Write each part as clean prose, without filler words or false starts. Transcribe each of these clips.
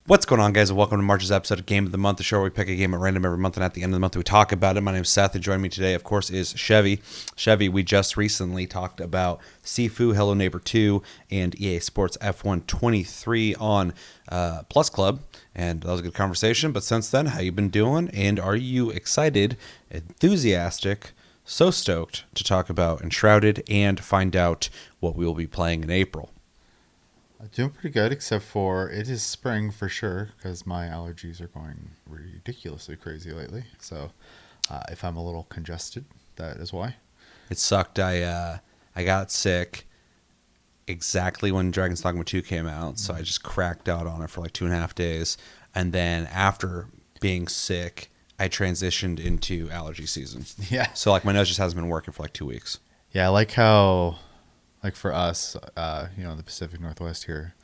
What's going on, guys, and welcome to March's episode of Game of the Month, the show where we pick a game at random every month, and at the end of the month we talk about it. My name is Seth, and joining me today, of course, is Chevy. Chevy, we just recently talked about Sifu, Hello Neighbor 2, and EA Sports F1 23 on Plus Club, and that was a good conversation. But since then, how you been doing, and are you excited, enthusiastic, so stoked to talk about Enshrouded and find out what we will be playing in April? Doing pretty good, except for it is spring for sure, because my allergies are going ridiculously crazy lately. So if I'm a little congested, that is why. It sucked. I got sick exactly when Dragon's Dogma 2 came out, so I just cracked out on it for like 2.5 days. And then after being sick, I transitioned into allergy season. Yeah. So like my nose just hasn't been working for like 2 weeks. Yeah, I like how, like for us, in the Pacific Northwest here,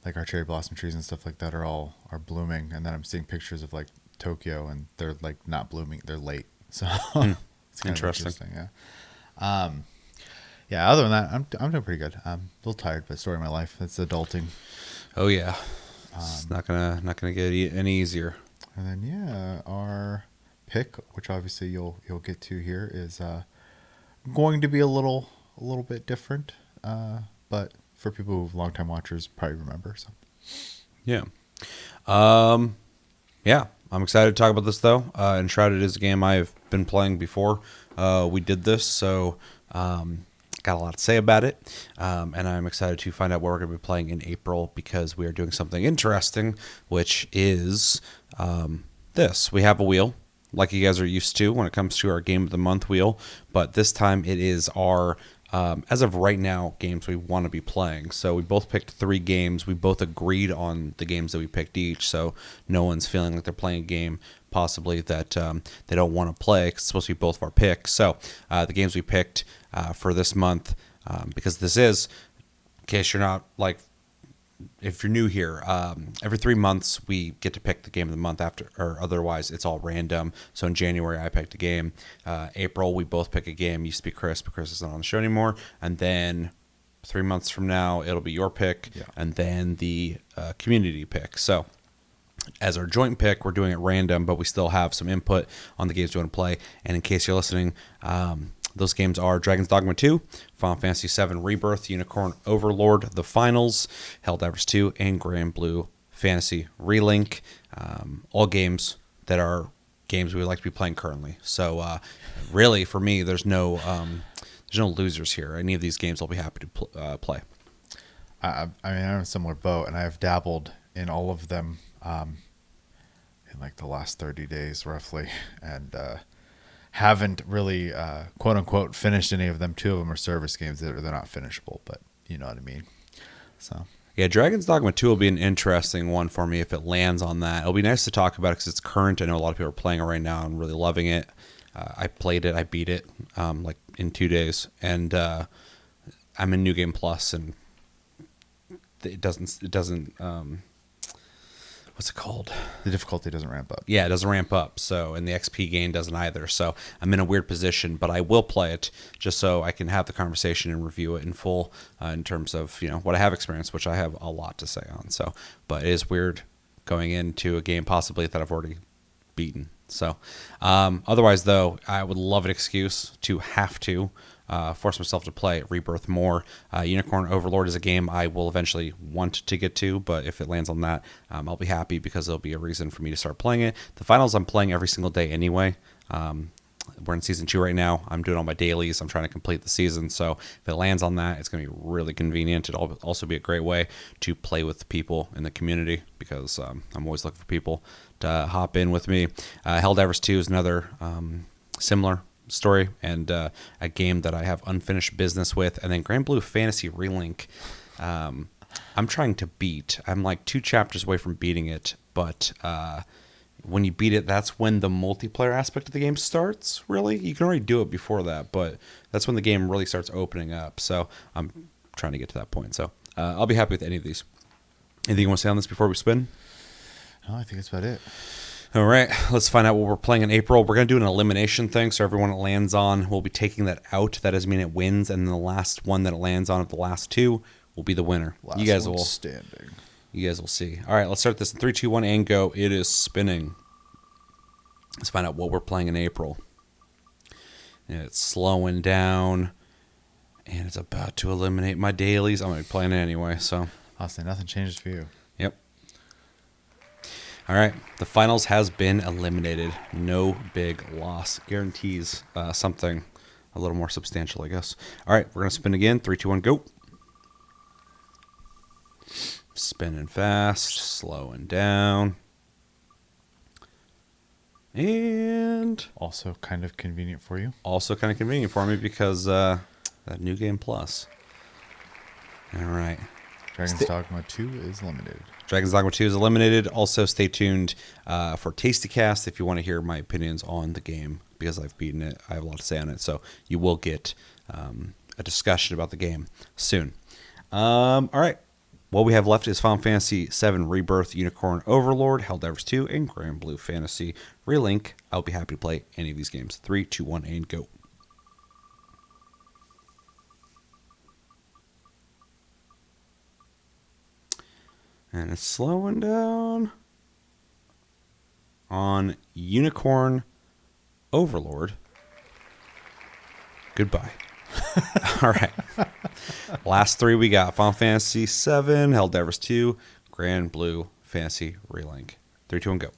like our cherry blossom trees and stuff like that are blooming, and then I'm seeing pictures of like Tokyo, and they're like not blooming; they're late. So it's kind Interesting. of interesting. Yeah. Yeah. Other than that, I'm doing pretty good. I'm a little tired, but story of my life. It's adulting. Oh yeah, it's not gonna get any easier. And then our pick, which obviously you'll get to here, is going to be a little bit different, but for people who longtime watchers probably remember. So Yeah. Yeah, I'm excited to talk about this though. Enshrouded is a game I've been playing before we did this, so got a lot to say about it, and I'm excited to find out what we're going to be playing in April, because we are doing something interesting, which is this. We have a wheel, like you guys are used to when it comes to our Game of the Month wheel, but this time it is our, as of right now, games we want to be playing. So we both picked 3 games. We both agreed on the games that we picked each, so no one's feeling like they're playing a game possibly that they don't want to play, because it's supposed to be both of our picks. So the games we picked for this month, because this is, in case you're not like, if you're new here, every 3 months we get to pick the game of the month after, or otherwise it's all random. So in January I picked a game. April we both pick a game. Used to be Chris, but Chris isn't on the show anymore. And then 3 months from now it'll be your pick, and then the community pick. So as our joint pick, we're doing it random, but we still have some input on the games we want to play. And in case you're listening, those games are Dragon's Dogma 2, Final Fantasy VII Rebirth, Unicorn Overlord, The Finals, Helldivers 2, and Grand Blue Fantasy Relink. All games that are games we would like to be playing currently. So really, for me, there's no losers here. Any of these games I'll be happy to play. I mean, I'm in a similar boat, and I have dabbled in all of them in like the last 30 days roughly, and haven't really quote unquote finished any of them. 2 of them are service games that they're not finishable, but you know what I mean. So yeah, Dragon's Dogma 2 will be an interesting one for me if it lands on that. It'll be nice to talk about it because it's current. I know a lot of people are playing it right now and really loving it. I played it, I beat it like in 2 days, and I'm in New Game Plus, and it doesn't what's it called? the difficulty doesn't ramp up. Yeah, it doesn't ramp up. So, and the XP gain doesn't either. So I'm in a weird position, but I will play it just so I can have the conversation and review it in full in terms of, what I have experienced, which I have a lot to say on. So, but it is weird going into a game possibly that I've already beaten. So, otherwise though, I would love an excuse to have to force myself to play Rebirth more. Unicorn Overlord is a game I will eventually want to get to, but if it lands on that, I'll be happy, because there'll be a reason for me to start playing it. The Finals I'm playing every single day anyway. We're in season 2 right now. I'm doing all my dailies. I'm trying to complete the season. So if it lands on that, it's going to be really convenient. It'll also be a great way to play with people in the community, because I'm always looking for people to hop in with me. Helldivers 2 is another similar story, and a game that I have unfinished business with. And then Grand Blue Fantasy Relink, I'm trying to beat. I'm like 2 chapters away from beating it, but when you beat it, that's when the multiplayer aspect of the game starts, really. You can already do it before that, but that's when the game really starts opening up. So I'm trying to get to that point. So I'll be happy with any of these. Anything you want to say on this before we spin? No, I think that's about it. All right, let's find out what we're playing in April. We're going to do an elimination thing, so everyone it lands on, we'll be taking that out. That doesn't mean it wins, and the last one that it lands on of the last 2 will be the winner. Last you guys one will standing. You guys will see. All right, let's start this in 3, 2, 1, and go. It is spinning. Let's find out what we're playing in April. And it's slowing down, and it's about to eliminate my dailies. I'm going to be playing it anyway, so. I'll say nothing changes for you. Yep. All right, the finals has been eliminated. No big loss. Guarantees something a little more substantial, I guess. All right, we're going to spin again. 3, 2, 1, go. Spinning fast, slowing down. And Also kind of convenient for you. also kind of convenient for me because that New Game Plus. All right. Dragon's Dogma 2 is limited. Dragon's Dogma 2 is eliminated. Also, stay tuned for Tasty Cast if you want to hear my opinions on the game because I've beaten it. I have a lot to say on it. So you will get a discussion about the game soon. All right. What we have left is Final Fantasy VII Rebirth, Unicorn Overlord, Helldivers 2, and Grand Blue Fantasy Relink. I'll be happy to play any of these games. 3, 2, 1, and go. And it's slowing down on Unicorn Overlord. Goodbye. All right. Last three we got Final Fantasy VII, Helldivers 2, Grand Blue Fantasy Relink. 3, 2, 1, go.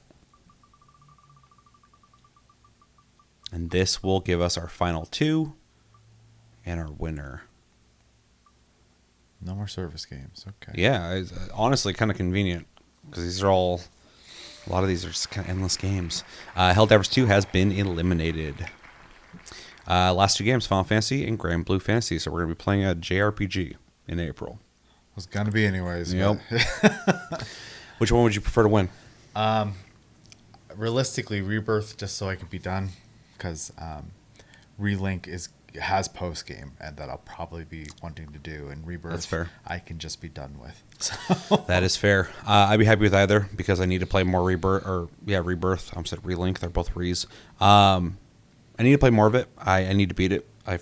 And this will give us our final two and our winner. No more service games. Okay. Yeah, it's, honestly, kind of convenient because these are all, a lot of these are just kind of endless games. Helldivers 2 has been eliminated. Last two games, Final Fantasy and Grand Blue Fantasy. So we're going to be playing a JRPG in April. Was going to be anyways. Yep. Which one would you prefer to win? Realistically, Rebirth, just so I can be done, because Relink has post game, and that I'll probably be wanting to do. And Rebirth, That's fair. I can just be done with. So. That is fair. I'd be happy with either because I need to play more Rebirth. Rebirth. I'm said Relink. They're both Re's. I need to play more of it. I need to beat it. I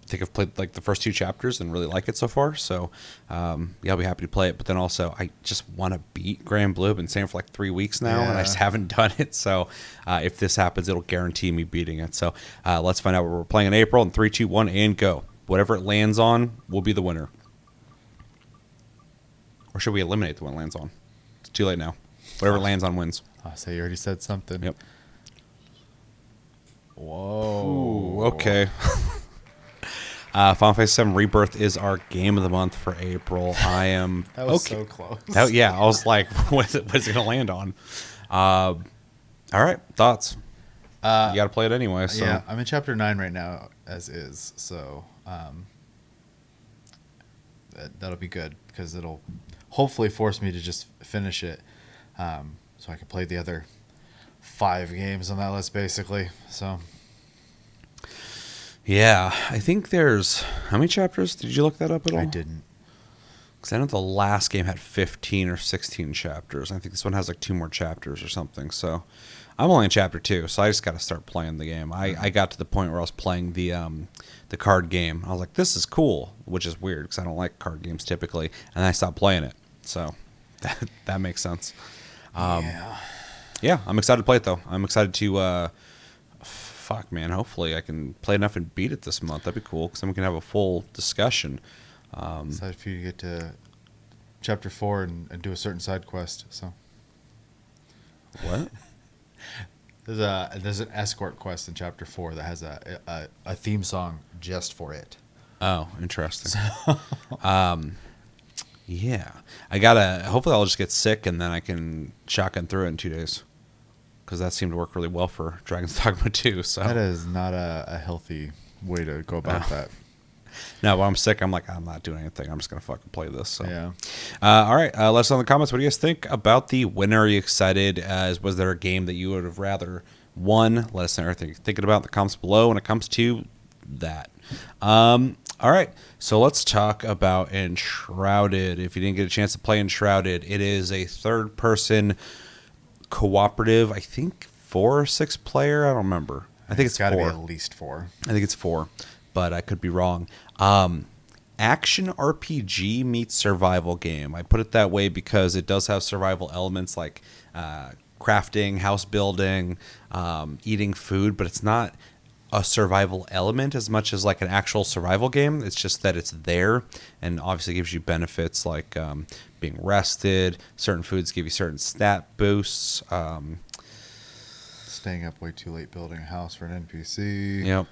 think I've played like the first two chapters and really like it so far. So I'll be happy to play it. But then also, I just want to beat Grand Blue. I've been saying it for like 3 weeks now, and I just haven't done it. So if this happens, it'll guarantee me beating it. So let's find out what we're playing in April. In 3, 2, 1, and go. Whatever it lands on will be the winner. Or should we eliminate the one it lands on? It's too late now. Whatever it lands on wins. So you already said something. Yep. Whoa. Ooh, okay. Final Fantasy VII Rebirth is our game of the month for April. I am That was okay. so close. I was like, what is it going to land on? All right, thoughts? You got to play it anyway. So. Yeah, I'm in chapter 9 right now, as is. So that'll be good because it'll hopefully force me to just finish it, so I can play the other 5 games on that list, basically. So. Yeah, I think there's... How many chapters? Did you look that up at all? I didn't. Because I know the last game had 15 or 16 chapters. I think this one has like 2 more chapters or something. So I'm only in chapter 2, so I just got to start playing the game. I got to the point where I was playing the card game. I was like, this is cool, which is weird because I don't like card games typically. And I stopped playing it. So that makes sense. Yeah, I'm excited to play it, though. I'm excited to... fuck, man. Hopefully I can play enough and beat it this month. That'd be cool because then we can have a full discussion. Excited for you to get to chapter 4 and do a certain side quest. So What? there's an escort quest in chapter 4 that has a theme song just for it. Oh, interesting. Yeah. Hopefully I'll just get sick and then I can shotgun through it in 2 days. Because that seemed to work really well for Dragon's Dogma 2. So. That is not a healthy way to go about that. No, when I'm sick, I'm like, I'm not doing anything. I'm just going to fucking play this. So. Yeah. All right. Let us know in the comments. What do you guys think about the winner? Are you excited? Was there a game that you would have rather won? Let us know everything you're thinking about in the comments below when it comes to that. All right. So let's talk about Enshrouded. If you didn't get a chance to play Enshrouded, it is a third-person cooperative. I think 4 or 6 player. I don't remember. I think it's got to be 4. at least 4. I think it's 4, but I could be wrong. action RPG meets survival game. I put it that way because it does have survival elements like crafting, house building, eating food, but it's not a survival element as much as like an actual survival game. It's just that it's there and obviously gives you benefits like being rested. Certain foods give you certain stat boosts. Staying up way too late building a house for an NPC. Yep.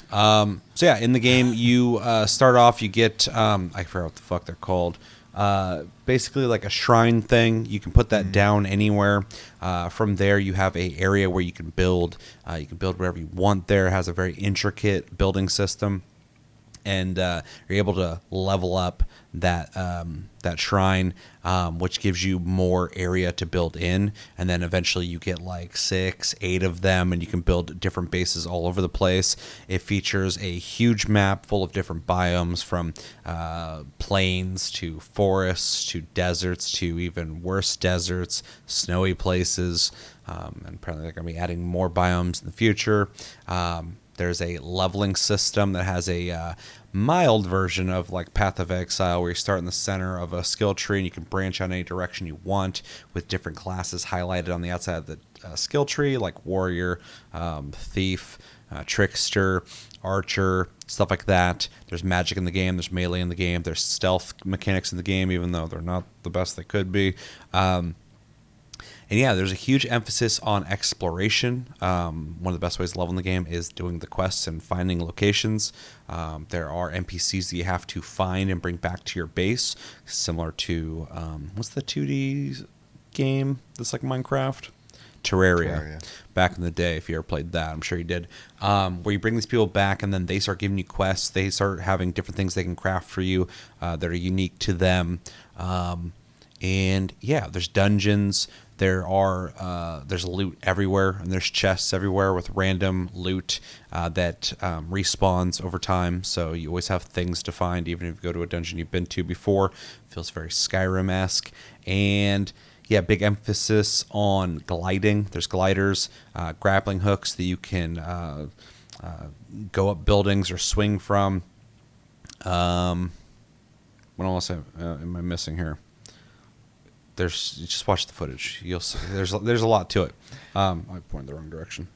So yeah, in the game you start off. You get I forgot what the fuck they're called. Basically like a shrine thing. You can put that down anywhere. From there, you have a area where you can build. You can build whatever you want. There it has a very intricate building system, and you're able to level up that shrine, which gives you more area to build in, and then eventually you get like 6, 8 of them, and you can build different bases all over the place. It features a huge map full of different biomes, from plains to forests to deserts to even worse deserts, snowy places, and apparently they're going to be adding more biomes in the future. There's a leveling system that has a mild version of like Path of Exile, where you start in the center of a skill tree and you can branch out any direction you want, with different classes highlighted on the outside of the skill tree, like warrior, thief, trickster, archer, stuff like that. There's magic in the game. There's melee in the game. There's stealth mechanics in the game, even though they're not the best they could be. And yeah, there's a huge emphasis on exploration. One of the best ways to level in the game is doing the quests and finding locations. There are NPCs that you have to find and bring back to your base, similar to what's the 2D game that's like Minecraft? Terraria. Back in the day, if you ever played that, I'm sure you did. Where you bring these people back and then they start giving you quests. They start having different things they can craft for you that are unique to them. And yeah, there's dungeons. There's loot everywhere, and there's chests everywhere with random loot that respawns over time. So you always have things to find, even if you go to a dungeon you've been to before. Feels very Skyrim-esque. And yeah, big emphasis on gliding. There's gliders, grappling hooks that you can go up buildings or swing from. What else am I missing here? Just watch the footage. You'll see. There's a lot to it. I pointed the wrong direction.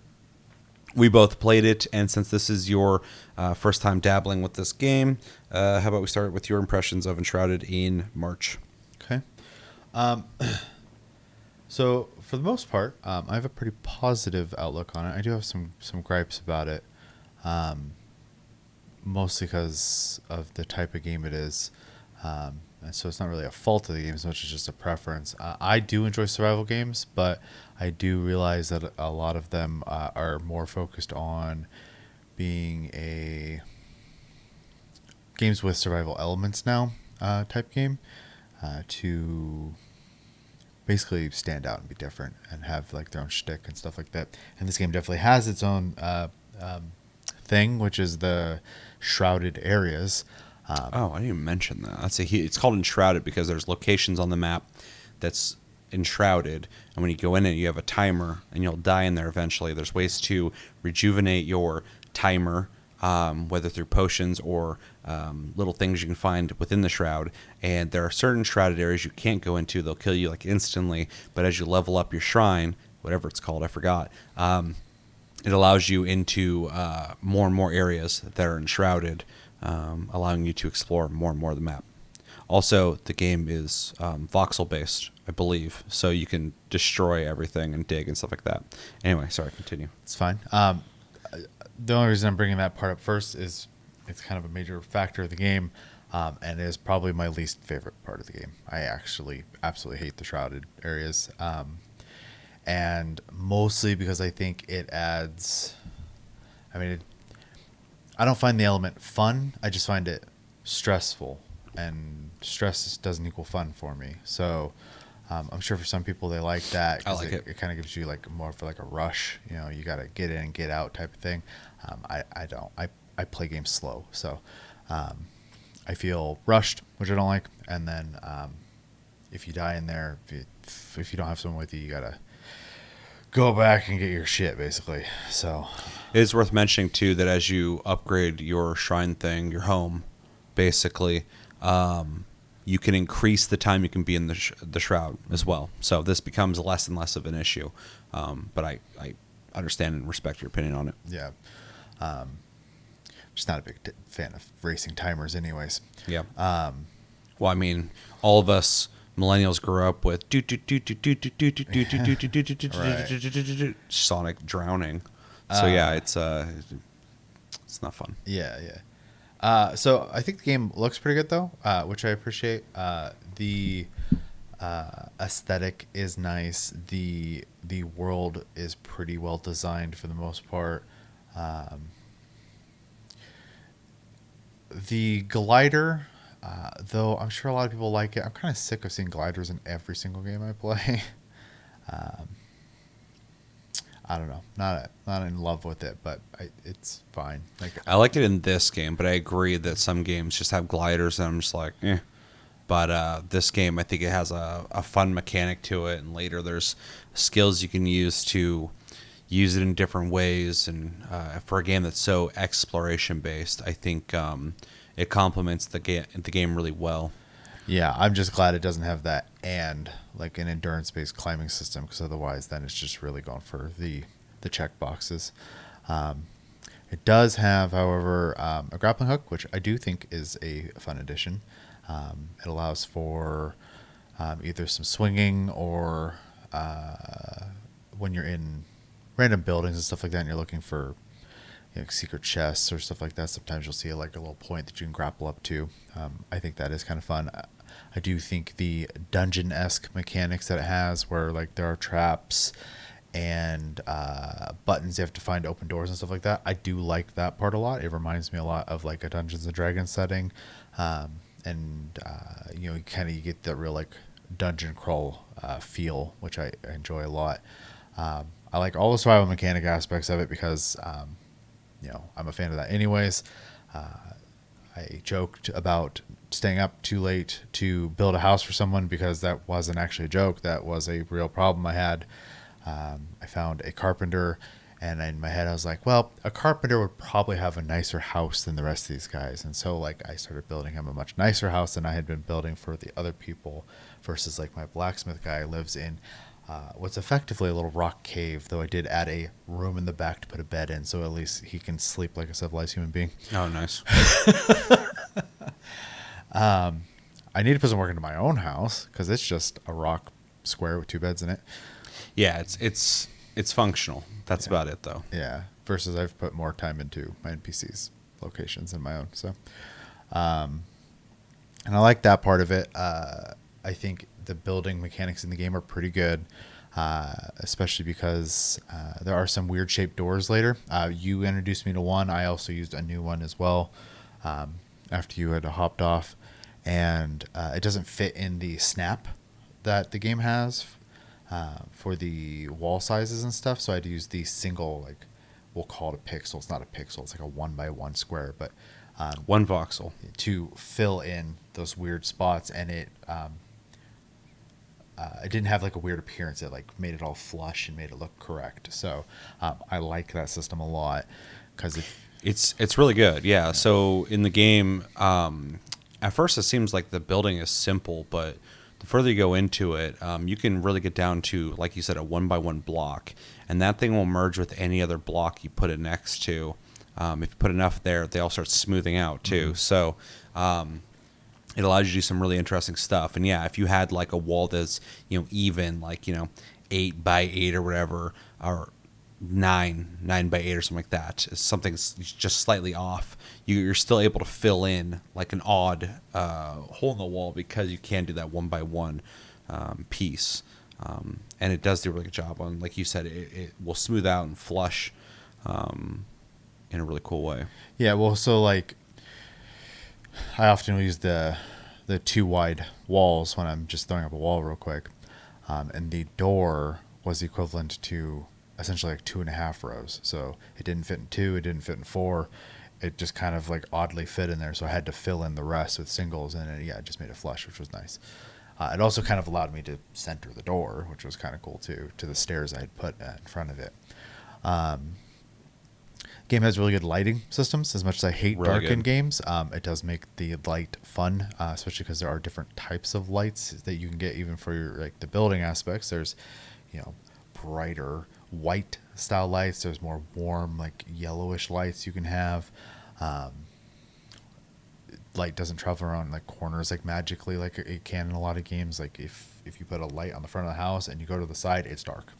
We both played it, and since this is your first time dabbling with this game, how about we start with your impressions of Enshrouded in March? Okay. So for the most part, I have a pretty positive outlook on it. I do have some gripes about it, mostly because of the type of game it is. And so it's not really a fault of the game as much as just a preference. I do enjoy survival games, but I do realize that a lot of them are more focused on being games with survival elements now type game, to basically stand out and be different and have like their own shtick and stuff like that. And this game definitely has its own thing, which is the shrouded areas. I didn't even mention that. It's called Enshrouded because there's locations on the map that's enshrouded, and when you go in it, you have a timer, and you'll die in there eventually. There's ways to rejuvenate your timer, whether through potions or little things you can find within the shroud. And there are certain shrouded areas you can't go into; they'll kill you like instantly. But as you level up your shrine, whatever it's called, I forgot. It allows you into more and more areas that are enshrouded, allowing you to explore more and more of the map. Also, the game is voxel based, I believe, so you can destroy everything and dig and stuff like that. Anyway, sorry, continue. It's fine. The only reason I'm bringing that part up first is it's kind of a major factor of the game, and is probably my least favorite part of the game. I actually absolutely hate the shrouded areas, and mostly because I think it adds. I don't find the element fun. I just find it stressful, and stress doesn't equal fun for me. So I'm sure for some people they like that. I like it. It kind of gives you like more for like a rush. You know, you got to get in and get out type of thing. I don't. I play games slow, so I feel rushed, which I don't like. And then if you die in there, if you don't have someone with you, you gotta go back and get your shit, basically. So it is worth mentioning too that as you upgrade your shrine thing, your home, basically, you can increase the time you can be in the shroud as well. So this becomes less and less of an issue. But I understand and respect your opinion on it. Yeah. Just not a big fan of racing timers, anyways. Yeah. Well, I mean, all of us millennials grew up with Sonic drowning. So yeah, it's not fun. Yeah, yeah. So I think the game looks pretty good though, which I appreciate. The aesthetic is nice. The world is pretty well designed for the most part. The glider, though I'm sure a lot of people like it. I'm kind of sick of seeing gliders in every single game I play. I don't know, not in love with it, but it's fine. Like I like it in this game, but I agree that some games just have gliders, and I'm just like, eh. But this game, I think it has a fun mechanic to it, and later there's skills you can use to use it in different ways. And for a game that's so exploration based, I think it complements the game really well. yeah, I'm just glad it doesn't have that and like an endurance based climbing system, because otherwise then it's just really going for the check boxes. It does have, however, a grappling hook, which I do think is a fun addition. It allows for either some swinging or when you're in random buildings and stuff like that and you're looking for secret chests or stuff like that, sometimes you'll see like a little point that you can grapple up to. I think that is kind of fun. I do think the dungeon-esque mechanics that it has, where like there are traps and buttons you have to find to open doors and stuff like that, I do like that part a lot. It reminds me a lot of like a Dungeons and Dragons setting. You get that real like dungeon crawl feel, which I enjoy a lot. I like all the survival mechanic aspects of it because I'm a fan of that anyways. I joked about staying up too late to build a house for someone because that wasn't actually a joke. That was a real problem I had. I found a carpenter, and in my head I was like, well, a carpenter would probably have a nicer house than the rest of these guys. And so like I started building him a much nicer house than I had been building for the other people, versus like my blacksmith guy lives in what's effectively a little rock cave, though I did add a room in the back to put a bed in, so at least he can sleep like a civilized human being. Oh, nice. I need to put some work into my own house because it's just a rock square with 2 beds in it. Yeah, it's functional. That's about it, though. Yeah. Versus I've put more time into my NPCs locations than my own. So, and I like that part of it. I think the building mechanics in the game are pretty good, especially because there are some weird shaped doors later. You introduced me to one. I also used a new one as well after you had hopped off. And it doesn't fit in the snap that the game has for the wall sizes and stuff. So I had to use the single, like, we'll call it a pixel. It's not a pixel. It's like a 1x1 square, but 1 voxel to fill in those weird spots. And it didn't have like a weird appearance. It like made it all flush and made it look correct. So I like that system a lot because it's really good. Yeah. So in the game, at first it seems like the building is simple, but the further you go into it, you can really get down to, like you said, a 1x1 block, and that thing will merge with any other block you put it next to. If you put enough there, they all start smoothing out too. Mm-hmm. So it allows you to do some really interesting stuff. And yeah, if you had like a wall that's even, like 8x8 or whatever, or 9x8 or something like that, something's just slightly off, you're still able to fill in like an odd hole in the wall because you can do that 1x1 piece. And it does do a really good job on, like you said, it will smooth out and flush in a really cool way. Yeah, well, so like I often will use the 2 wide walls when I'm just throwing up a wall real quick, and the door was equivalent to essentially like 2.5 rows. So it didn't fit in 2, it didn't fit in 4. It just kind of like oddly fit in there. So I had to fill in the rest with singles, and it just made it flush, which was nice. It also kind of allowed me to center the door, which was kind of cool too, to the stairs I had put in front of it. Game has really good lighting systems. As much as I hate Really dark in good. games, it does make the light fun, especially because there are different types of lights that you can get even for your like the building aspects. There's, you know, brighter white style lights. There's more warm like yellowish lights you can have. Um, Light doesn't travel around like corners like magically like it can in a lot of games. Like if you put a light on the front of the house and you go to the side, it's dark.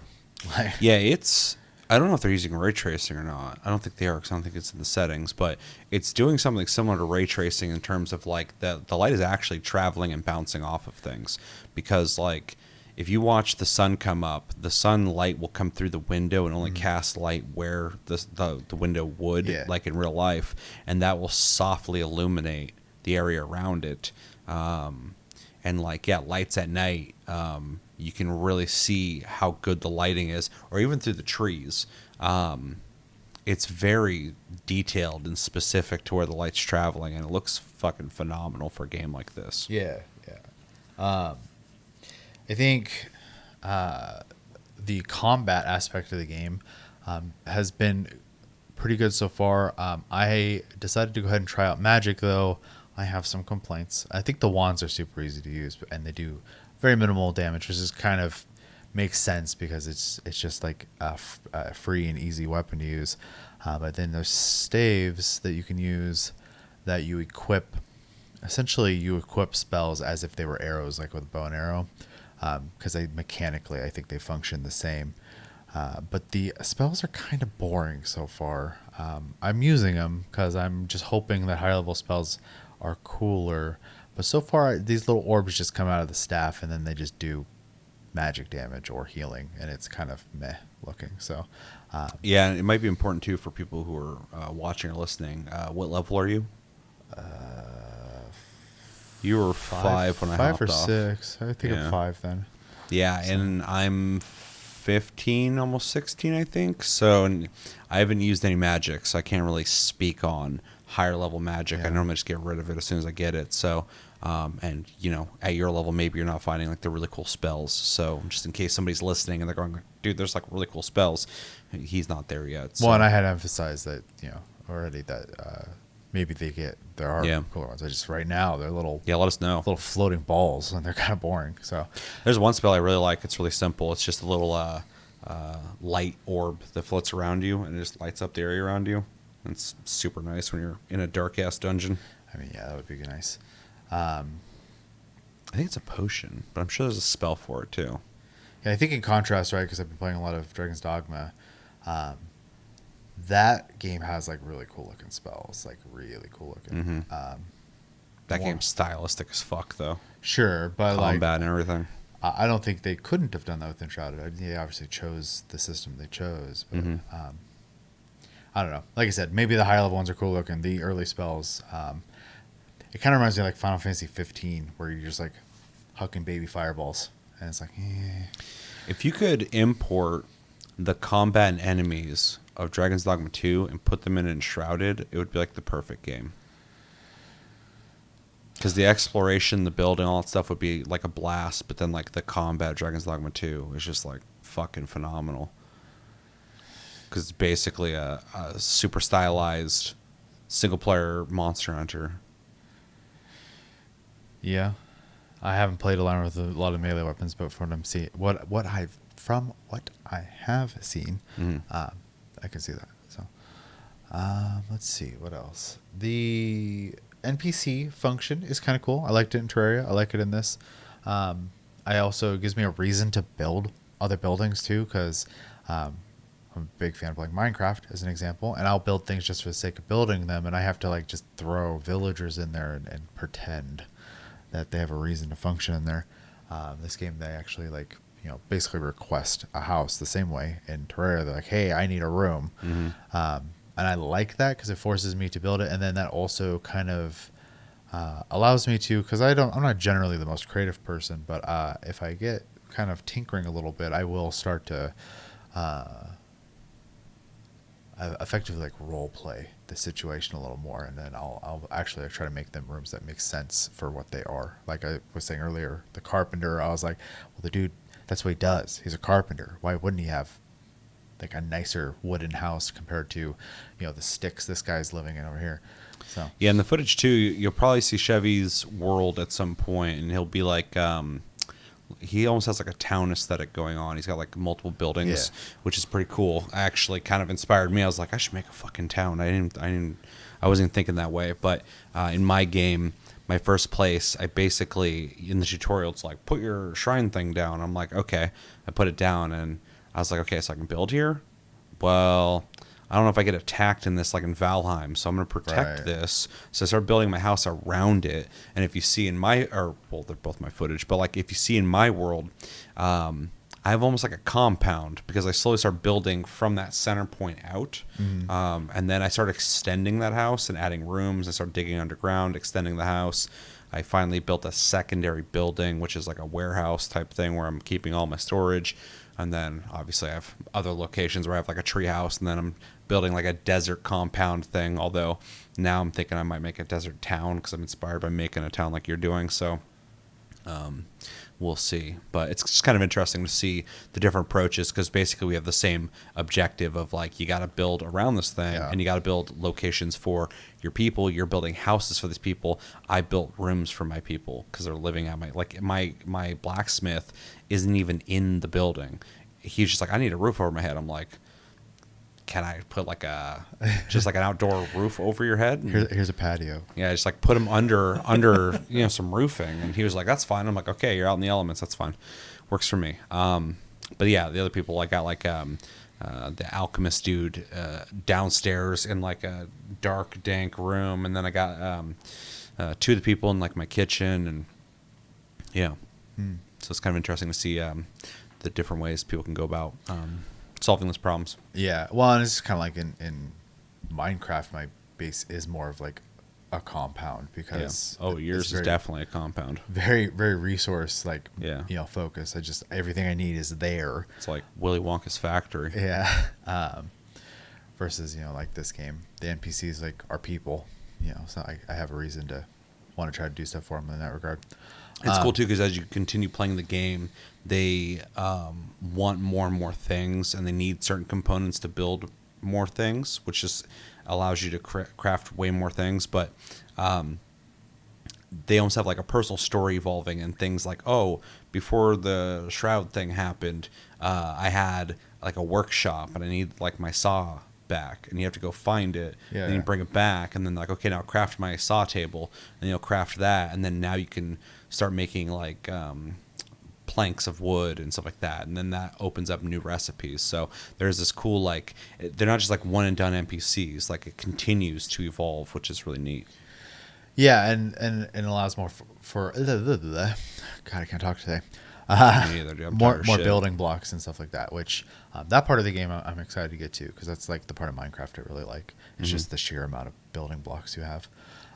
Like, Yeah, it's. I don't know if they're using ray tracing or not. I don't think they are because I don't think it's in the settings. But it's doing something similar to ray tracing in terms of like the light is actually traveling and bouncing off of things. Because like if you watch the sun come up, the sunlight will come through the window and only cast light where the window would, yeah, like in real life, and that will softly illuminate the area around it. And like yeah, lights at night, you can really see how good the lighting is, or even through the trees. It's very detailed and specific to where the light's traveling, and it looks fucking phenomenal for a game like this. yeah, yeah. I think the combat aspect of the game has been pretty good so far. I decided to go ahead and try out magic, though. I have some complaints. I think the wands are super easy to use, and they do very minimal damage, which is kind of makes sense because it's just like a free and easy weapon to use. But then there's staves that you can use that you equip. Essentially, you equip spells as if they were arrows, like with a bow and arrow, because they mechanically I think they function the same. But the spells are kind of boring so far. I'm using them because I'm just hoping that higher level spells are cooler. But so far, these little orbs just come out of the staff and then they just do magic damage or healing, and it's kind of meh looking. So, Yeah, and it might be important too for people who are watching or listening. What level are you? You were five when I five hopped or off. six. I think Yeah. I'm five then. Yeah, So- and I'm 15, almost 16, I think. So and I haven't used any magic, so I can't really speak on higher level magic. I Yeah. normally just get rid of it as soon as I get it. So, and you know, at your level, maybe you're not finding like the really cool spells. So just in case somebody's listening and they're going, dude, there's like really cool spells. He's not there yet. So. Well, and I had emphasized that already that maybe there are Yeah. cooler ones. I just right now they're Yeah, let us know. little floating balls and they're kind of boring. So There's one spell I really like. It's really simple. It's just a little light orb that floats around you and it just lights up the area around you. And it's super nice when you're in a dark ass dungeon. I mean, yeah, that would be nice. I think it's a potion, but I'm sure there's a spell for it too. Yeah, I think in contrast, right, because I've been playing a lot of Dragon's Dogma, that game has like really cool looking spells, like really cool looking. That More- game's stylistic as fuck though. Sure, but Combat and everything. I don't think they couldn't have done that with Enshrouded. They obviously chose the system they chose, but I don't know. Like I said, maybe the higher level ones are cool looking. The early spells, it kind of reminds me of like Final Fantasy 15, where you're just like hucking baby fireballs, and it's like, If you could import the combat and enemies of Dragon's Dogma 2 and put them in Enshrouded, it would be like the perfect game. Because the exploration, the building, all that stuff would be like a blast, but then like the combat of Dragon's Dogma 2 is just like fucking phenomenal. Because it's basically a super stylized single player Monster Hunter. yeah. I haven't played along with a lot of melee weapons, but from what I have seen, I can see that. So, let's see what else. The NPC function is kind of cool. I liked it in Terraria. I like it in this. I also it gives me a reason to build other buildings too, because I'm a big fan of like Minecraft as an example, and I'll build things just for the sake of building them, and I have to like just throw villagers in there and pretend that they have a reason to function in there. This game, they actually like basically request a house the same way in Terraria. They're like, hey, I need a room. And I like that because it forces me to build it, and then that also kind of allows me to, because I'm not generally the most creative person, but if I get kind of tinkering a little bit, I will start to effectively like role play the situation a little more, and then I'll actually try to make them rooms that make sense for what they are. Like I was saying earlier, the carpenter, I was like, well, the dude, that's what he does. He's a carpenter. Why wouldn't he have like a nicer wooden house compared to, the sticks this guy's living in over here. So Yeah, in the footage too, you'll probably see Chevy's world at some point, and he'll be like, he almost has like a town aesthetic going on. He's got like multiple buildings, Yeah. which is pretty cool. Actually, kind of inspired me. I was like, I should make a fucking town. I wasn't even thinking that way. But in my game, my first place, I basically in the tutorial, it's like put your shrine thing down. I'm like, okay. I put it down, and I was like, okay, so I can build here. Well, I don't know if I get attacked in this like in Valheim, so I'm going to protect Right. this. So I started building my house around it. And if you see in my, or well, they're both my footage, but like if you see in my world, I have almost like a compound because I slowly start building from that center point out. And then I start extending that house and adding rooms. I start digging underground, extending the house. I finally built a secondary building, which is like a warehouse type thing where I'm keeping all my storage. And then obviously I have other locations where I have like a tree house, and then I'm building like a desert compound thing. Although now I'm thinking I might make a desert town because I'm inspired by making a town like you're doing. So we'll see. But it's just kind of interesting to see the different approaches because basically we have the same objective of like you got to build around this thing and you got to build locations for your people. You're building houses for these people. I built rooms for my people because they're living at my blacksmith isn't even in the building. He's just like, I need a roof over my head. I'm like, can I put like just like an outdoor roof over your head? And Here's a patio. yeah, just like put him under some roofing, and he was like, "That's fine." I'm like, "Okay, you're out in the elements. That's fine, works for me." But yeah, the other people, I got like the alchemist dude downstairs in like a dark, dank room, and then I got two of the people in like my kitchen, and yeah, so it's kind of interesting to see the different ways people can go about solving those problems. Yeah, well, and it's kind of like in Minecraft, my base is more of like a compound because Yours is definitely a compound. very very resource like Yeah. focus. Everything I need is there. It's like Willy Wonka's factory. Yeah. Versus like this game, the NPCs like are people. So I have a reason to want to try to do stuff for them in that regard. It's cool too because as you continue playing the game, they want more and more things, and they need certain components to build more things, which just allows you to craft way more things. But they almost have like a personal story evolving, and things like, oh, before the shroud thing happened, I had like a workshop, and I need like my saw back, and you have to go find it, and then you bring it back, and then like, okay, now craft my saw table, and you'll craft that, and then now you can start making like planks of wood and stuff like that, and then that opens up new recipes. So there's this cool like they're not just like one and done NPCs, like it continues to evolve, which is really neat. Yeah, and allows more for God, I can't talk today. Me neither, dude. I'm More tired of shit. building blocks and stuff like that, which that part of the game I'm excited to get to because that's like the part of Minecraft I really like. It's just the sheer amount of building blocks you have.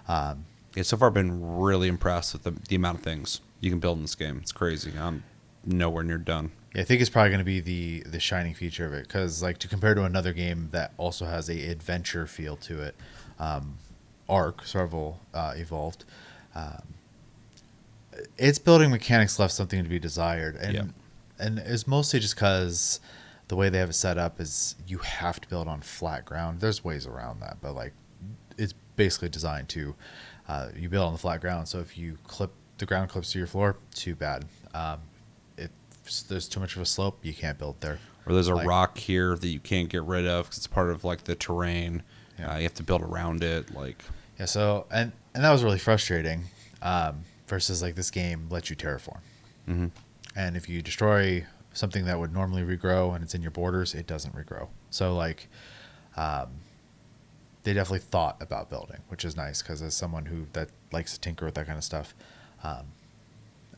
Yeah, so far I've been really impressed with the amount of things you can build in this game. It's crazy. I'm nowhere near done. Yeah, I think it's probably going to be the shining feature of it because like to compare to another game that also has a adventure feel to it, Ark Survival Evolved. Its building mechanics left something to be desired, and it's mostly just because the way they have it set up is you have to build on flat ground. There's ways around that, but like it's basically designed to you build on the flat ground. So if you clip the ground clips to your floor, too bad. If there's too much of a slope, you can't build there. Or there's a rock here that you can't get rid of because it's part of like the terrain. Yeah. You have to build around it. Like Yeah, so and that was really frustrating. Versus like this game lets you terraform, and if you destroy something that would normally regrow and it's in your borders, it doesn't regrow. So like, they definitely thought about building, which is nice because as someone that likes to tinker with that kind of stuff, I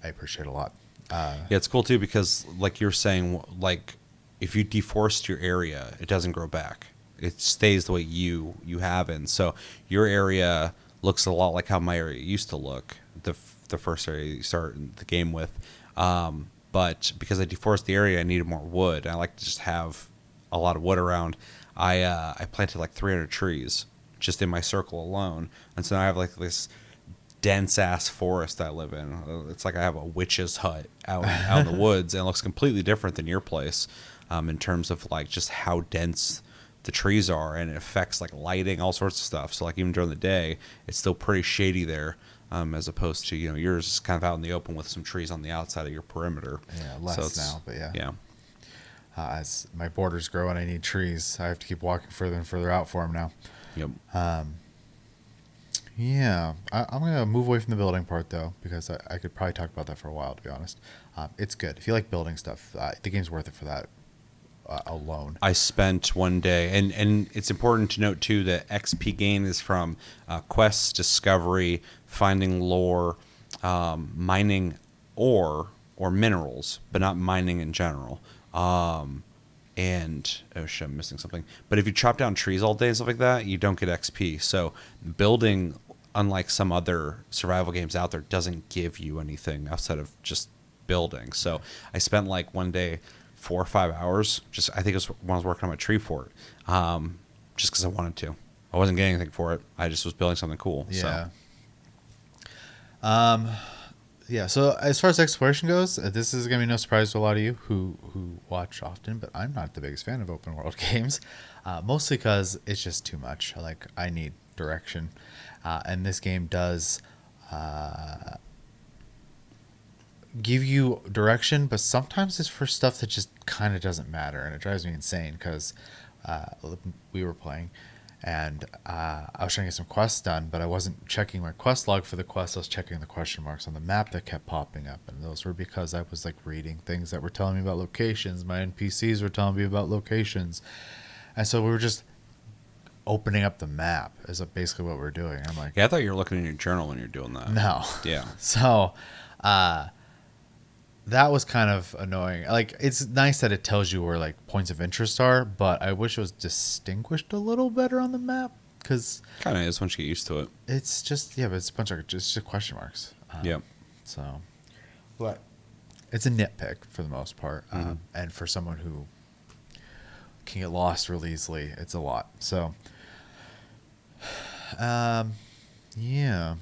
appreciate it a lot. yeah, it's cool too because like you're saying, like if you deforest your area, it doesn't grow back. It stays the way you have it. And so your area looks a lot like how my area used to look. The first area you start the game with, but because I deforested the area, I needed more wood. I like to just have a lot of wood around. I planted like 300 trees just in my circle alone, and so now I have like this dense ass forest I live in. It's like I have a witch's hut out in the woods, and it looks completely different than your place. in terms of like just how dense the trees are, and it affects like lighting, all sorts of stuff. So like even during the day, it's still pretty shady there, as opposed to yours is kind of out in the open with some trees on the outside of your perimeter. Yeah, So less now, but yeah. yeah, As my borders grow and I need trees, I have to keep walking further and further out for them now. yep. Yeah, I'm going to move away from the building part, though, because I could probably talk about that for a while, to be honest. It's good. If you like building stuff, the game's worth it for that alone. I spent one day, and it's important to note too that XP gain is from quests, discovery, finding lore, mining ore or minerals, but not mining in general. And oh shit, I'm missing something. But if you chop down trees all day and stuff like that, you don't get XP. So building, unlike some other survival games out there, doesn't give you anything outside of just building. So I spent like one day 4 or 5 hours. Just I think it was when I was working on my tree fort, just because I wanted to. I wasn't getting anything for it. I just was building something cool. Yeah. So. Yeah, so as far as exploration goes, this is going to be no surprise to a lot of you who watch often, but I'm not the biggest fan of open world games, mostly because it's just too much. Like, I need direction, and this game does give you direction, but sometimes it's for stuff that just kind of doesn't matter, and it drives me insane because we were playing, and I was trying to get some quests done, but I wasn't checking my quest log for the quest. I was checking the question marks on the map that kept popping up, and those were because I was like reading things that were telling me about locations. My NPCs were telling me about locations, and so we were just opening up the map is basically what we're doing. I'm like, Yeah, I thought you were looking in your journal when you're doing that. no. Yeah. So that was kind of annoying. Like, it's nice that it tells you where like points of interest are, but I wish it was distinguished a little better on the map because Kind of is once you get used to it. it's just but it's a bunch of just question marks. Yep. So, but it's a nitpick for the most part, and for someone who can get lost really easily, it's a lot. So, yeah.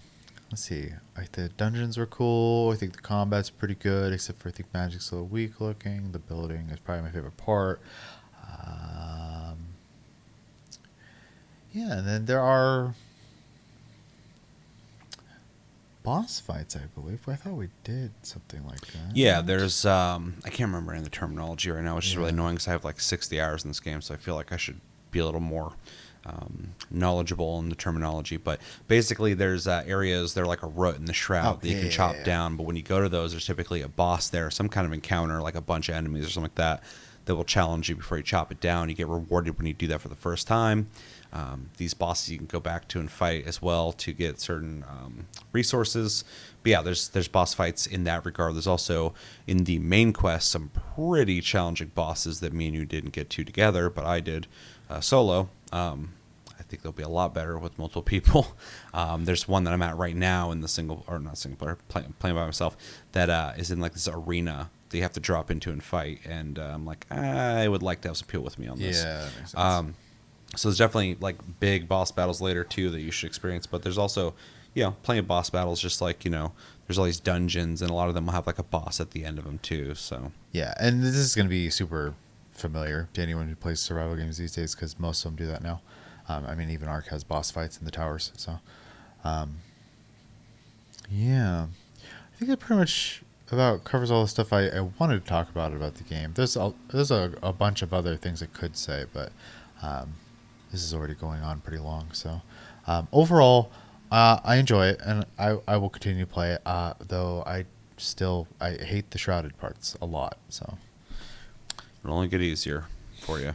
Let's see. Like, the dungeons were cool. I think the combat's pretty good, except for I think magic's a little weak looking. The building is probably my favorite part. Yeah, and then there are boss fights, I believe. I thought we did something like that. Yeah, there's I can't remember any of the terminology right now, which is really Yeah. annoying because I have like 60 hours in this game, so I feel like I should be a little more knowledgeable in the terminology. But basically, there's areas, they're like a root in the shroud that you can chop down. But when you go to those, there's typically a boss there, some kind of encounter, like a bunch of enemies or something like that, that will challenge you before you chop it down. You get rewarded when you do that for the first time. These bosses you can go back to and fight as well to get certain resources. But yeah, there's boss fights in that regard. There's also in the main quest some pretty challenging bosses that me and you didn't get to together, but I did solo. I think they'll be a lot better with multiple people. There's one that I'm at right now in the not single player, playing by myself, that is in like this arena that you have to drop into and fight. And I'm like, I would like to have some people with me on this. Yeah, that makes sense. So there's definitely like big boss battles later too that you should experience. But there's also, plenty of boss battles. Just like there's all these dungeons, and a lot of them will have like a boss at the end of them too. So Yeah, and this is going to be super familiar to anyone who plays survival games these days because most of them do that now. I mean, even Ark has boss fights in the towers. So, yeah, I think that pretty much about covers all the stuff I wanted to talk about the game. There's a bunch of other things I could say, but this is already going on pretty long. So, overall, I enjoy it, and I will continue to play it. Though I hate the shrouded parts a lot. So. it'll only get easier for you.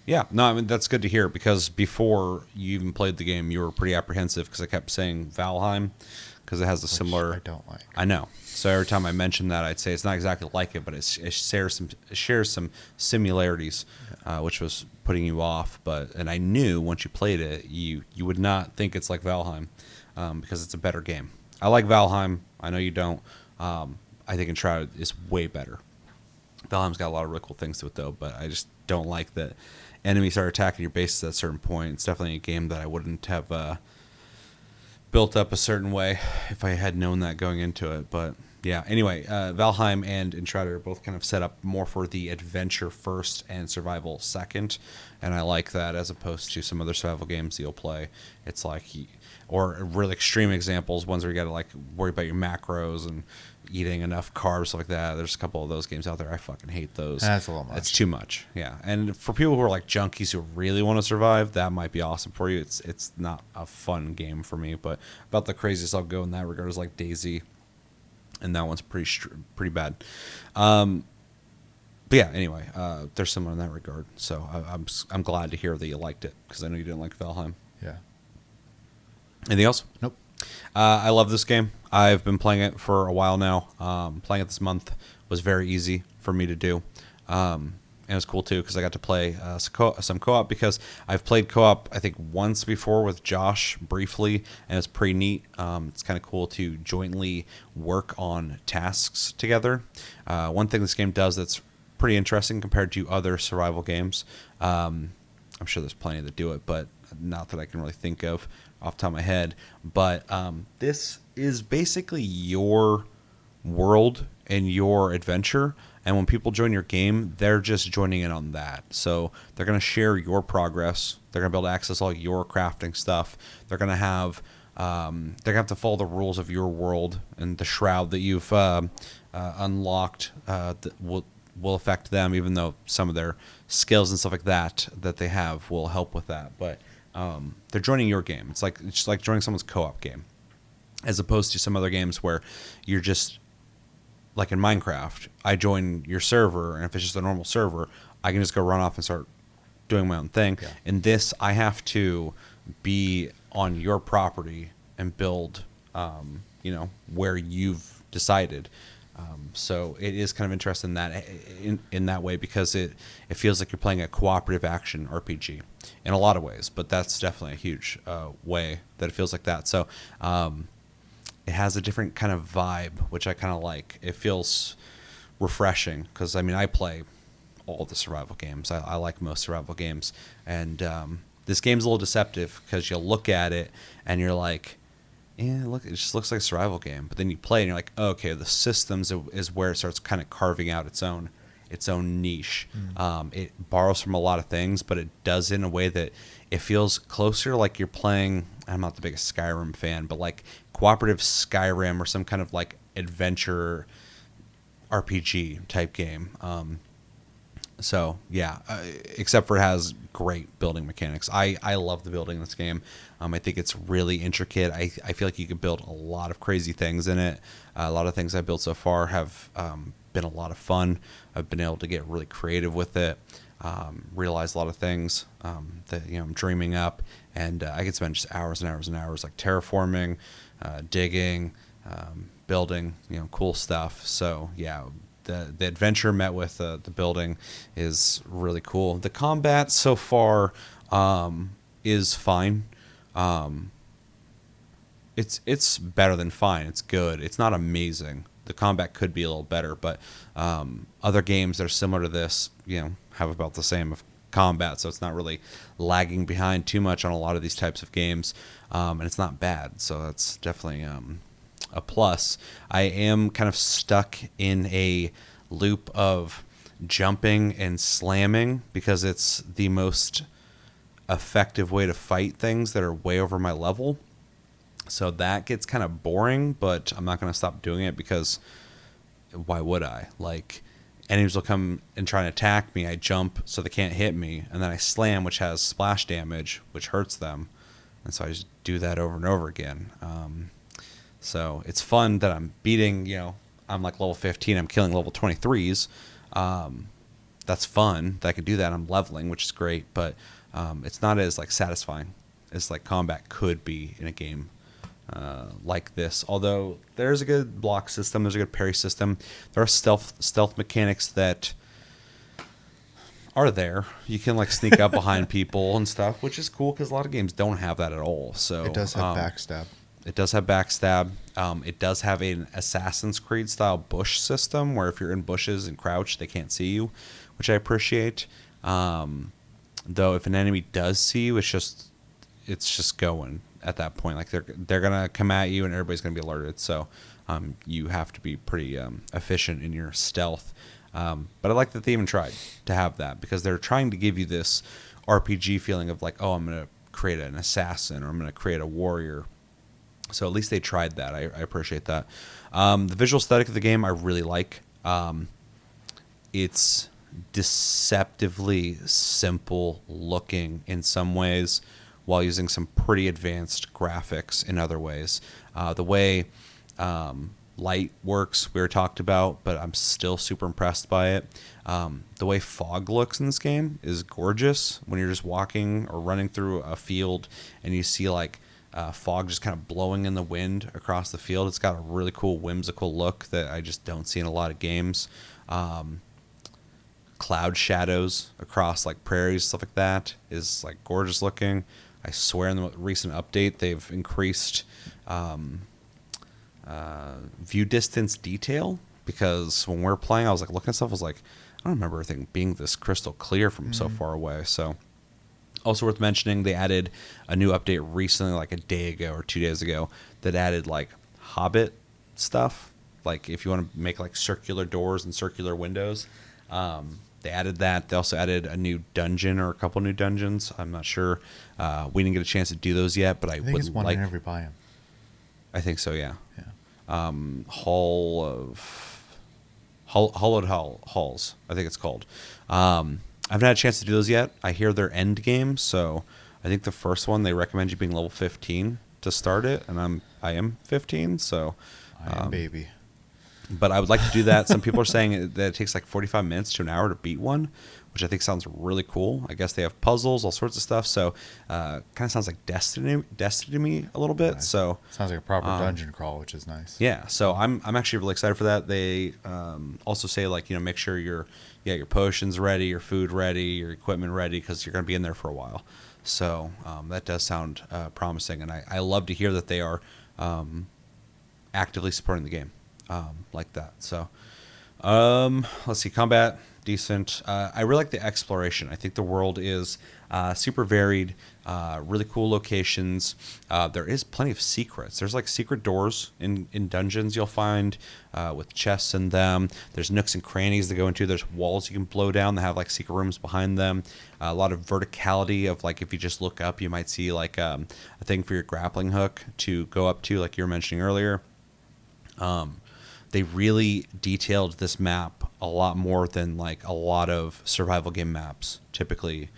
Yeah, no, I mean, that's good to hear because before you even played the game, you were pretty apprehensive because I kept saying Valheim because it has a similar. I don't like. I know. So every time I mention that, I'd say it's not exactly like it, but it shares some similarities, which was putting you off. And I knew once you played it, you would not think it's like Valheim because it's a better game. I like Valheim. I know you don't. I think Enshrouded is way better. Valheim's got a lot of really cool things to it, though, but I just don't like that enemies start attacking your bases at a certain point. It's definitely a game that I wouldn't have built up a certain way if I had known that going into it. But Yeah. Anyway, Valheim and Enshrouded are both kind of set up more for the adventure first and survival second, and I like that as opposed to some other survival games you'll play. It's like, or really extreme examples, ones where you got to like worry about your macros and eating enough carbs, stuff like that. There's a couple of those games out there. I fucking hate those. That's a little much. It's too much. Yeah. And for people who are like junkies who really want to survive, that might be awesome for you. It's not a fun game for me, but about the craziest I'll go in that regard is like Daisy, and that one's pretty bad. But yeah, anyway, they're similar in that regard. So I'm glad to hear that you liked it, because I know you didn't like Valheim. Yeah. Anything else? Nope. I love this game. I've been playing it for a while now. Playing it this month was very easy for me to do. And it was cool too, because I got to play some co-op, because I've played co-op I think once before with Josh briefly, and it's pretty neat. It's kind of cool to jointly work on tasks together. One thing this game does that's pretty interesting compared to other survival games, I'm sure there's plenty that do it, but not that I can really think of off the top of my head. But this is basically your world and your adventure, and when people join your game, they're just joining in on that. So they're going to share your progress. They're going to be able to access all your crafting stuff. They're going to have to follow the rules of your world, and the shroud that you've unlocked that will affect them, even though some of their skills and stuff like that they have will help with that. But they're joining your game. It's just like joining someone's co-op game, as opposed to some other games where you're just, like in Minecraft, I join your server, and if it's just a normal server, I can just go run off and start doing my own thing. Yeah. In this, I have to be on your property and build, where you've decided. So it is kind of interesting in that way, because it feels like you're playing a cooperative action RPG in a lot of ways, but that's definitely a huge way that it feels like that. So it has a different kind of vibe, which I kind of like. It feels refreshing, because I play all the survival games. I like most survival games, and this game's a little deceptive, because you'll look at it and you're like, yeah, look, it just looks like a survival game. But then you play and you're like, oh, okay, the systems is where it starts kind of carving out its own niche. It borrows from a lot of things, but it does it in a way that it feels closer like you're playing. I'm not the biggest Skyrim fan, but like cooperative Skyrim, or some kind of like adventure RPG type game. So yeah, except for it has great building mechanics. I love the building in this game. I think it's really intricate. I feel like you could build a lot of crazy things in it. A lot of things I built so far have been a lot of fun. I've been able to get really creative with it, realize a lot of things that I'm dreaming up, and I could spend just hours and hours and hours like terraforming, digging, building, cool stuff. So yeah. The adventure met with the building is really cool. The combat so far is fine. It's better than fine. It's good. It's not amazing. The combat could be a little better, but other games that are similar to this, have about the same of combat, so it's not really lagging behind too much on a lot of these types of games, and it's not bad. So that's definitely a plus. I am kind of stuck in a loop of jumping and slamming, because it's the most effective way to fight things that are way over my level. So that gets kind of boring, but I'm not going to stop doing it, because why would I? Like, enemies will come and try and attack me. I jump so they can't hit me, and then I slam, which has splash damage, which hurts them. And so I just do that over and over again. So it's fun that I'm beating, I'm like level 15, I'm killing level 23s. That's fun that I can do that. I'm leveling, which is great, but it's not as like satisfying as like combat could be in a game like this. Although there's a good block system, there's a good parry system. There are stealth mechanics that are there. You can like sneak up behind people and stuff, which is cool, because a lot of games don't have that at all. So it does have backstab. It does have backstab. It does have an Assassin's Creed style bush system, where if you're in bushes and crouch, they can't see you, which I appreciate. Though if an enemy does see you, it's just going at that point. Like they're gonna come at you, and everybody's gonna be alerted. So you have to be pretty efficient in your stealth. But I like that they even tried to have that, because they're trying to give you this RPG feeling of like, oh, I'm going to create an assassin, or I'm going to create a warrior. So at least they tried that. I appreciate that. The visual aesthetic of the game I really like. It's deceptively simple looking in some ways, while using some pretty advanced graphics in other ways. The way light works, we were talked about, but I'm still super impressed by it. The way fog looks in this game is gorgeous. When you're just walking or running through a field and you see like fog just kind of blowing in the wind across the field, it's got a really cool, whimsical look that I just don't see in a lot of games. Cloud shadows across like prairies, stuff like that, is like gorgeous looking. I swear in the recent update they've increased view distance detail, because when we're playing I was like looking at stuff, I was like, I don't remember everything being this crystal clear from so far away. So also worth mentioning, they added a new update recently, like a day ago or 2 days ago, that added like Hobbit stuff. Like if you want to make like circular doors and circular windows, they added that. They also added a new dungeon, or a couple new dungeons. I'm not sure. We didn't get a chance to do those yet, but I think would it's one like. in every biome. I think so. Yeah. Yeah. Hollowed Halls, I think it's called. I haven't had a chance to do those yet. I hear they're end game, so I think the first one they recommend you being level 15 to start it, and I am 15, so I am baby. but I would like to do that. Some people are saying that it takes like 45 minutes to an hour to beat one, which I think sounds really cool. I guess they have puzzles, all sorts of stuff. So kind of sounds like Destiny to me a little bit. Nice. So Sounds like a proper dungeon crawl, which is nice. yeah, so I'm actually really excited for that. They also say like, make sure your potions ready, your food ready, your equipment ready, because you're going to be in there for a while. So that does sound promising, and I love to hear that they are actively supporting the game like that. So let's see, combat decent. I really like the exploration. I think the world is super varied, really cool locations. There is plenty of secrets. There's like secret doors in dungeons you'll find with chests in them. There's nooks and crannies to go into. There's walls you can blow down that have like secret rooms behind them. A lot of verticality of like, if you just look up, you might see like a thing for your grappling hook to go up to, like you were mentioning earlier. They really detailed this map a lot more than like a lot of survival game maps typically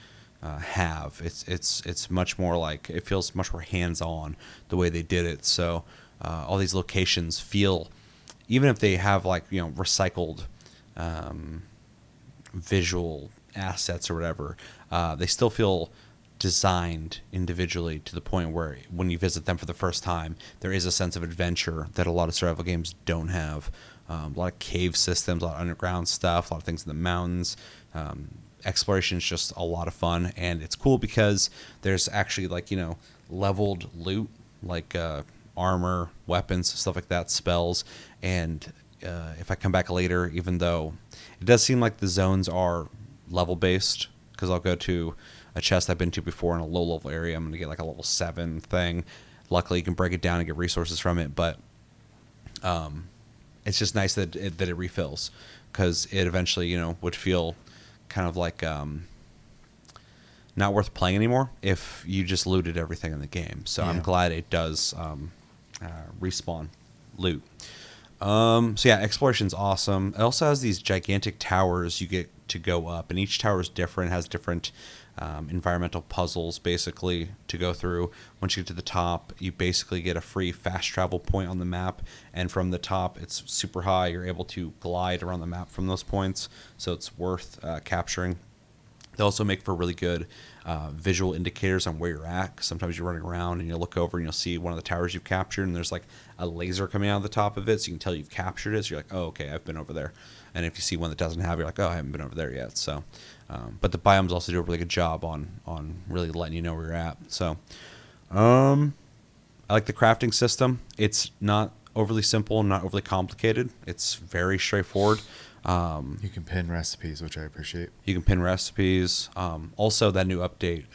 have. It's much more like, it feels much more hands-on the way they did it. So all these locations feel, even if they have like recycled visual assets or whatever, they still feel designed individually, to the point where when you visit them for the first time, there is a sense of adventure that a lot of survival games don't have. A lot of cave systems, a lot of underground stuff, a lot of things in the mountains. Exploration is just a lot of fun, and it's cool because there's actually like leveled loot, like armor, weapons, stuff like that, spells. And if I come back later, even though it does seem like the zones are level based, because I'll go to a chest I've been to before in a low level area, I'm going to get like a level 7 thing. Luckily you can break it down and get resources from it, but it's just nice that it refills, because it eventually would feel kind of like not worth playing anymore if you just looted everything in the game. So yeah. I'm glad it does respawn loot. So yeah, exploration's awesome. It also has these gigantic towers you get to go up, and each tower is different, has different environmental puzzles basically to go through. Once you get to the top, you basically get a free fast travel point on the map, and from the top it's super high. You're able to glide around the map from those points, so it's worth capturing. They also make for really good visual indicators on where you're at, 'cause sometimes you're running around and you'll look over and you'll see one of the towers you've captured, and there's like a laser coming out of the top of it, so you can tell you've captured it. So you're like, oh, okay, I've been over there. And if you see one that doesn't have, you're like, oh, I haven't been over there yet. So, but the biomes also do a really good job on really letting you know where you're at. So, I like the crafting system. It's not overly simple, not overly complicated. It's very straightforward. You can pin recipes, which I appreciate. You can pin recipes. Also, that new update,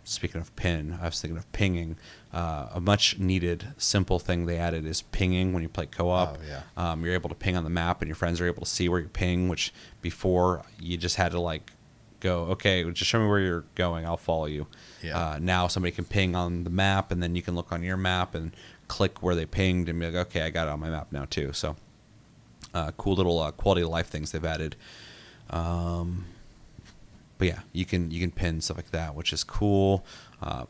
speaking of pin, I was thinking of pinging. A much needed simple thing they added is pinging when you play co-op. Oh, yeah. You're able to ping on the map, and your friends are able to see where you're ping. Which before you just had to like go, okay, just show me where you're going, I'll follow you. Yeah. Now somebody can ping on the map, and then you can look on your map and click where they pinged, and be like, okay, I got it on my map now too. So cool little quality of life things they've added. But yeah, you can pin stuff like that, which is cool.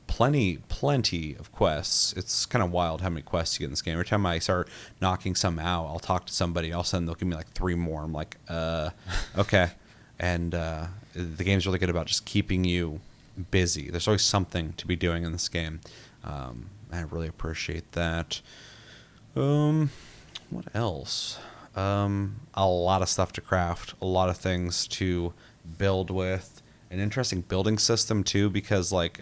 Plenty of quests. It's kind of wild how many quests you get in this game. Every time I start knocking some out, I'll talk to somebody. All of a sudden, they'll give me like 3 more. I'm like, okay. And the game's really good about just keeping you busy. There's always something to be doing in this game. I really appreciate that. What else? A lot of stuff to craft, a lot of things to build with, an interesting building system too, because like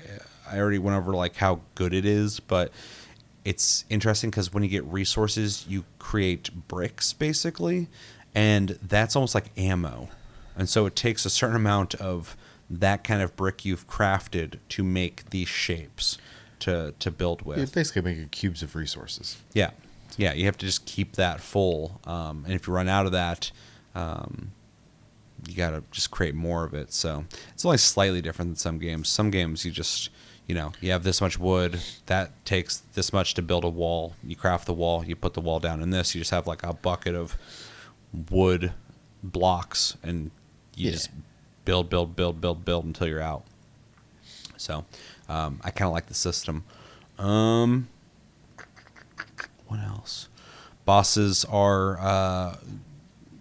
I already went over like how good it is, but it's interesting because when you get resources, you create bricks basically, and that's almost like ammo. And so it takes a certain amount of that kind of brick you've crafted to make these shapes to build with. You're basically making cubes of resources. Yeah. Yeah, you have to just keep that full. And if you run out of that, you got to just create more of it. So it's only slightly different than some games. Some games you just, you have this much wood. That takes this much to build a wall. You craft the wall. You put the wall down. In this, you just have like a bucket of wood blocks, and you just build until you're out. So I kind of like the system. What else? Bosses are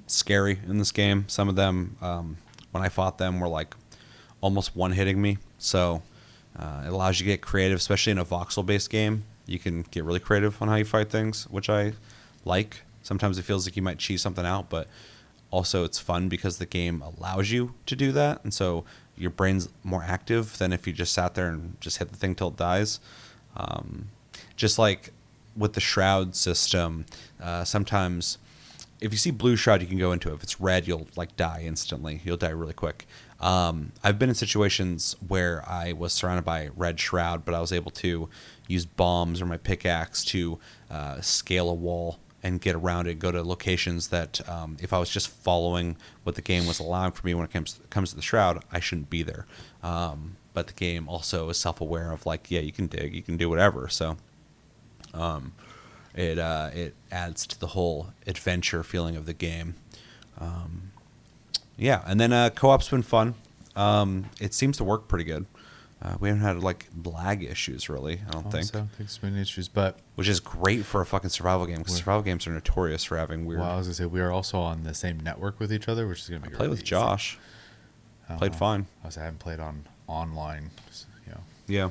scary in this game. Some of them, when I fought them, were like almost one-hitting me. So it allows you to get creative, especially in a voxel-based game. You can get really creative on how you fight things, which I like. Sometimes it feels like you might cheese something out, but also it's fun because the game allows you to do that. And so your brain's more active than if you just sat there and just hit the thing till it dies. Just like with the shroud system, sometimes if you see blue shroud, you can go into it. If it's red, you'll like die instantly. You'll die really quick. I've been in situations where I was surrounded by red shroud, but I was able to use bombs or my pickaxe to scale a wall and get around it, go to locations that if I was just following what the game was allowing for me when it comes to the shroud, I shouldn't be there. But the game also is self-aware of like, yeah, you can dig, you can do whatever. So it adds to the whole adventure feeling of the game. Yeah, and then co-op's been fun. It seems to work pretty good. We haven't had like lag issues really, I don't think. So I don't think there's been issues, but which is great for a fucking survival game, because survival games are notorious for having weird. Well, I was gonna say we are also on the same network with each other, which is gonna be. I played with Josh. Played fine. I haven't played on online, Yeah.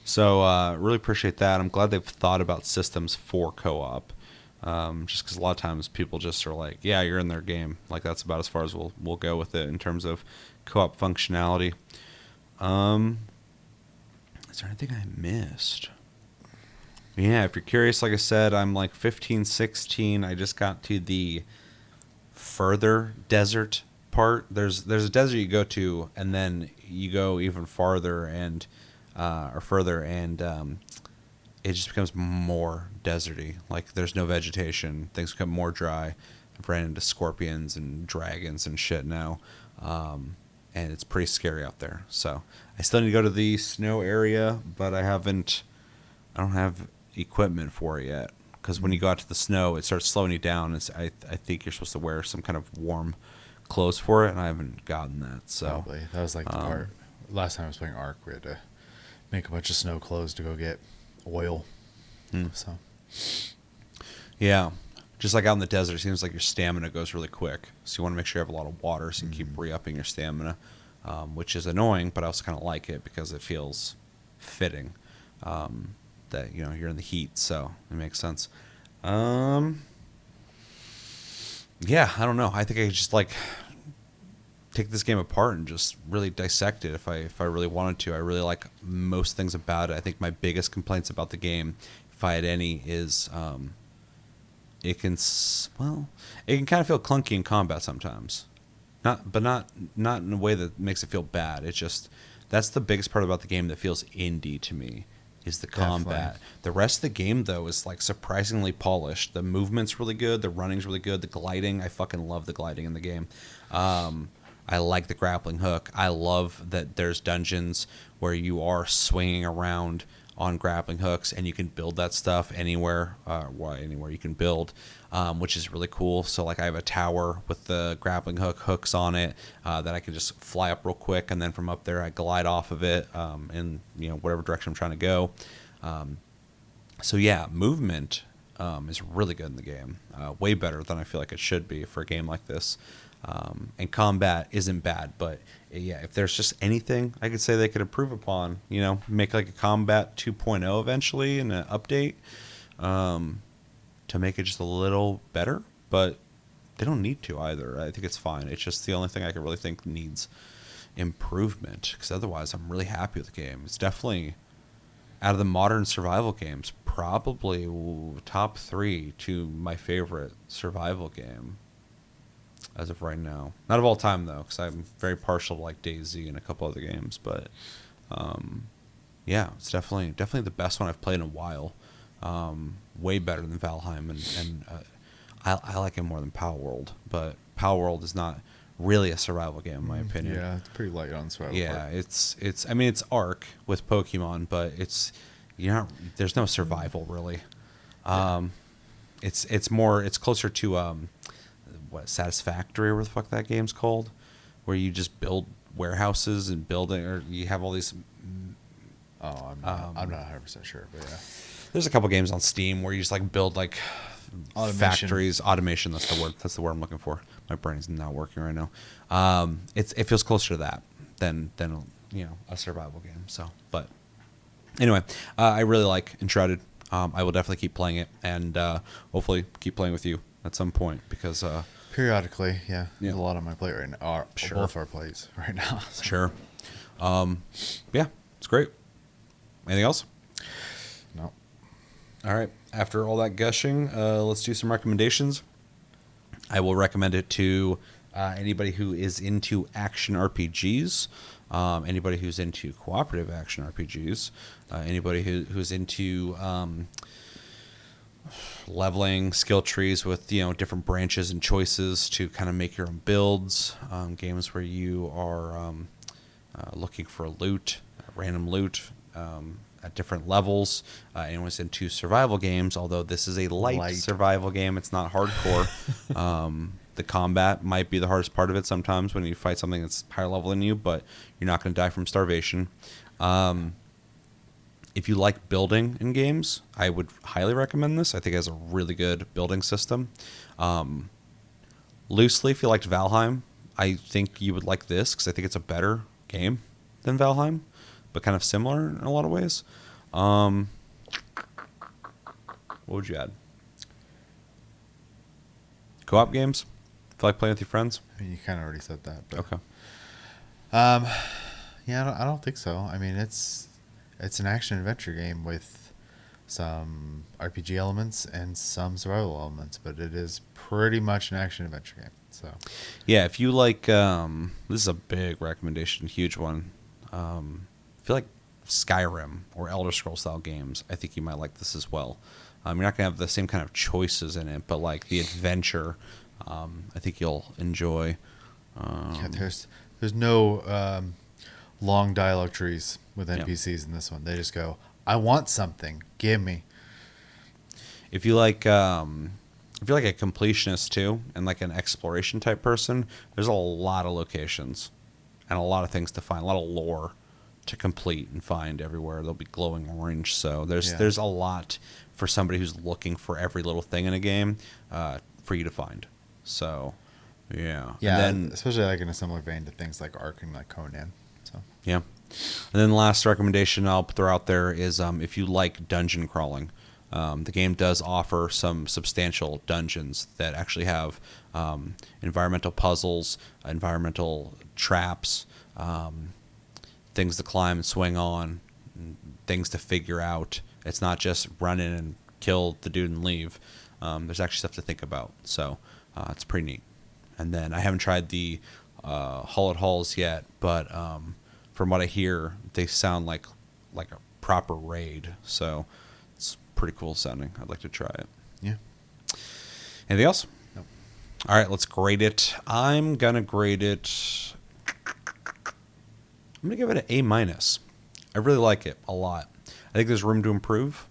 So really appreciate that. I'm glad they've thought about systems for co-op. Just because a lot of times people just are like, yeah, you're in their game. Like that's about as far as we'll go with it in terms of co-op functionality. Is there anything I missed? Yeah, if you're curious, like I said, I'm like 15, 16. I just got to the further desert part. There's a desert you go to, and then you go even farther and further, and it just becomes more deserty. Like there's no vegetation. Things become more dry. I've ran into scorpions and dragons and shit now. And it's pretty scary out there. So I still need to go to the snow area, but I don't have equipment for it yet. Because when you go out to the snow, it starts slowing you down. I think you're supposed to wear some kind of warm clothes for it, and I haven't gotten that. So probably that was like the part. Last time I was playing Ark, we had to make a bunch of snow clothes to go get oil. So yeah. Just like out in the desert, it seems like your stamina goes really quick. So you want to make sure you have a lot of water so you keep re-upping your stamina, which is annoying, but I also kind of like it because it feels fitting that you're in the heat, so it makes sense. Yeah, I don't know. I think I could just like take this game apart and just really dissect it if I really wanted to. I really like most things about it. I think my biggest complaints about the game, if I had any, is it can kind of feel clunky in combat sometimes. Not in a way that makes it feel bad. It's just That's the biggest part about the game that feels indie to me, is the combat. Definitely. The rest of the game though is like surprisingly polished. The movement's really good, the running's really good, the gliding, I fucking love the gliding in the game. I like the grappling hook. I love that there's dungeons where you are swinging around on grappling hooks, and you can build that stuff anywhere, anywhere you can build, which is really cool. So like I have a tower with the grappling hooks on it, that I can just fly up real quick, and then from up there I glide off of it, in whatever direction I'm trying to go. So yeah, movement is really good in the game, way better than I feel like it should be for a game like this. And combat isn't bad, but yeah, if there's just anything I could say they could improve upon, make like a combat 2.0 eventually in an update, to make it just a little better, but they don't need to either. I think it's fine. It's just the only thing I could really think needs improvement, because otherwise I'm really happy with the game. It's definitely, out of the modern survival games, probably top 3 to my favorite survival game as of right now. Not of all time though, because I'm very partial to like DayZ and a couple other games. But yeah, it's definitely the best one I've played in a while. Way better than Valheim, and I like it more than Power World. But Power World is not really a survival game in my opinion. Yeah, it's pretty light on survival. Yeah, part. it's I mean it's Ark with Pokemon, but there's no survival really. It's closer to Satisfactory, or what the fuck that game's called, where you just build warehouses and building, or you have all these. Oh, I'm not 100% sure, but yeah. There's a couple games on Steam where you just like build like Automation. factories, automation. That's the word. That's the word I'm looking for. My brain's not working right now. It feels closer to that than a survival game. So, but anyway, I really like Enshrouded. I will definitely keep playing it, and hopefully keep playing with you at some point, because Periodically, yeah. There's Yeah. a lot on my plate right now. Sure. Both our plates right now. So. sure. Yeah, it's great. Anything else? No. All right. After all that gushing, let's do some recommendations. I will recommend it to anybody who is into action RPGs, anybody who's into cooperative action RPGs, anybody who's into leveling skill trees with different branches and choices to kind of make your own builds, games where you are looking for loot, random loot, at different levels. Anyone's into survival games, although this is a light survival game. It's not hardcore. The combat might be the hardest part of it sometimes when you fight something that's higher level than you, but you're not going to die from starvation. If you like building in games, I would highly recommend this. I think it has a really good building system. Loosely, if you liked Valheim, I think you would like this, because I think it's a better game than Valheim, but kind of similar in a lot of ways. What would you add? Co-op games? Feel like playing with your friends? I mean, you kind of already said that. But, Okay. Yeah, I don't think so. I mean, it's an action adventure game with some RPG elements and some survival elements, but it is pretty much an action adventure game. So Yeah, if you like, this is a big recommendation, huge one. If you like Skyrim or Elder Scrolls style games, I think you might like this as well. You're not gonna have the same kind of choices in it, but like the adventure, I think you'll enjoy. yeah, there's no long dialogue trees with NPCs in this one. They just go, "I want something, give me." If you like, if you're like a completionist too, and like an exploration type person, there's a lot of locations and a lot of things to find, a lot of lore to complete and find everywhere. They'll be glowing orange, so there's a lot for somebody who's looking for every little thing in a game, for you to find. So yeah, Yeah, and then, especially like in a similar vein to things like Ark and like Conan. So yeah, and then the last recommendation I'll throw out there is, if you like dungeon crawling. The game does offer some substantial dungeons that actually have environmental puzzles, environmental traps, things to climb and swing on, things to figure out. It's not just run in and kill the dude and leave. There's actually stuff to think about. So it's pretty neat. And then I haven't tried the Hull at Halls yet, but from what I hear, they sound like a proper raid. So it's pretty cool sounding. I'd like to try it. Yeah. Anything else? Nope. All right, let's grade it. I'm gonna grade it. I'm gonna give it an A minus. I really like it a lot. I think there's room to improve.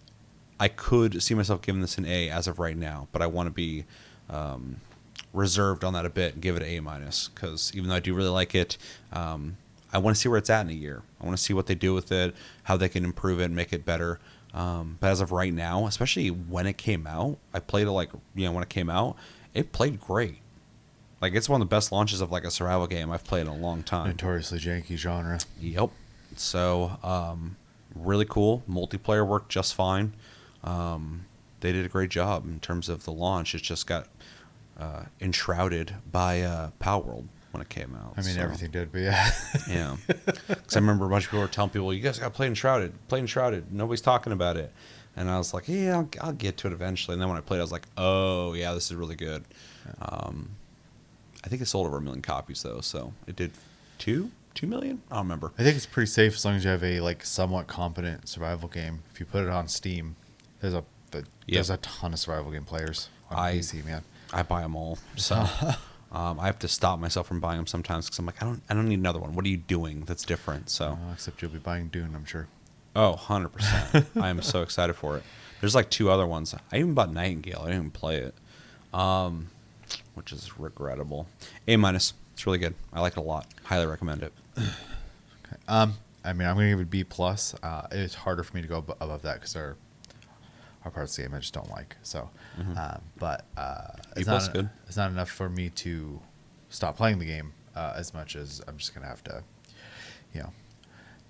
I could see myself giving this an A as of right now, but I want to be reserved on that a bit and give it an A minus, because even though I do really like it, I want to see where it's at in a year. I want to see what they do with it, how they can improve it and make it better. But as of right now, especially when it came out, I played it when it came out, it played great. Like, it's one of the best launches of like a survival game I've played in a long time. Notoriously janky genre. Yep. So, really cool. Multiplayer worked just fine. They did a great job in terms of the launch. It just got enshrouded by Power World when it came out. I mean, everything did, but yeah. Yeah. Because I remember a bunch of people were telling people, you guys got to play Enshrouded. Play Enshrouded. Nobody's talking about it. And I was like, yeah, I'll get to it eventually. And then when I played, I was like, oh, yeah, this is really good. Yeah. I think it sold over 1 million copies, though. So it did 2 million? I don't remember. I think it's pretty safe as long as you have a somewhat competent survival game. If you put it on Steam, there's a ton of survival game players on PC, man. I buy them all. So I have to stop myself from buying them sometimes because I'm like, I don't need another one. What are you doing that's different? So except you'll be buying Dune, I'm sure. Oh, 100%. I am so excited for it. There's like 2 other ones. I even bought Nightingale. I didn't even play it, which is regrettable. A minus. It's really good. I like it a lot. Highly recommend it. Okay. I mean, I'm gonna give it B plus. It's harder for me to go above that because there are parts of the game I just don't like. So, but plus good. It's not enough for me to stop playing the game as much as I'm just gonna have to,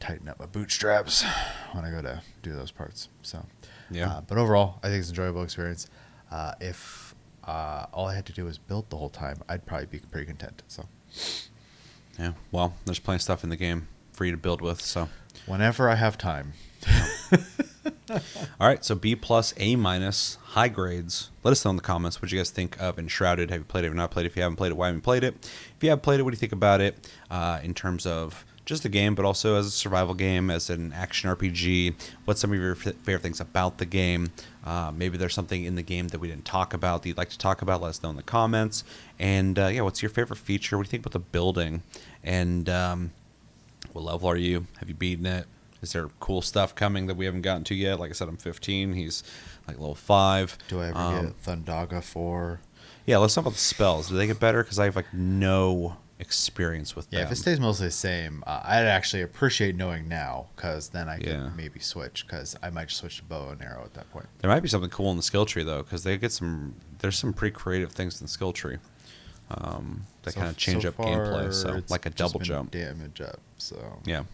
tighten up my bootstraps when I go to do those parts. So, yeah. But overall, I think it's an enjoyable experience. If all I had to do was build the whole time, I'd probably be pretty content. So. Yeah, well, there's plenty of stuff in the game for you to build with. So whenever I have time. All right, so B plus, A minus, high grades. Let us know in the comments what you guys think of Enshrouded. Have you played it or not played it? If you haven't played it, why haven't you played it? If you have played it, what do you think about it in terms of just the game, but also as a survival game, as an action RPG? What's some of your favorite things about the game? Maybe there's something in the game that we didn't talk about that you'd like to talk about. Let us know in the comments. And what's your favorite feature? What do you think about the building? And what level are you? Have you beaten it? Is there cool stuff coming that we haven't gotten to yet? Like I said, I'm 15. He's like level 5. Do I ever get Thundaga 4? Yeah, let's talk about the spells. Do they get better? Because I have like no experience with them. Yeah, if it stays mostly the same, I'd actually appreciate knowing now, because then I could maybe switch, because I might just switch to bow and arrow at that point. There might be something cool in the skill tree, though, because there's some pretty creative things in the skill tree that kind of change up gameplay. So like a double jump. Damage up, so. Yeah.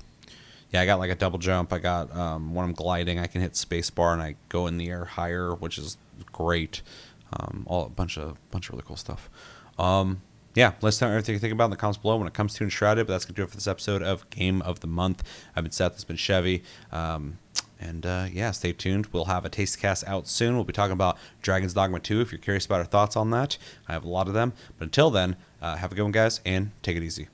Yeah, I got like a double jump. I got when I'm gliding, I can hit spacebar and I go in the air higher, which is great. A bunch of really cool stuff. Yeah, let us know everything you think about in the comments below when it comes to Enshrouded. But that's going to do it for this episode of Game of the Month. I've been Seth. It's been Chevy. Stay tuned. We'll have a taste cast out soon. We'll be talking about Dragon's Dogma 2 if you're curious about our thoughts on that. I have a lot of them. But until then, have a good one, guys, and take it easy.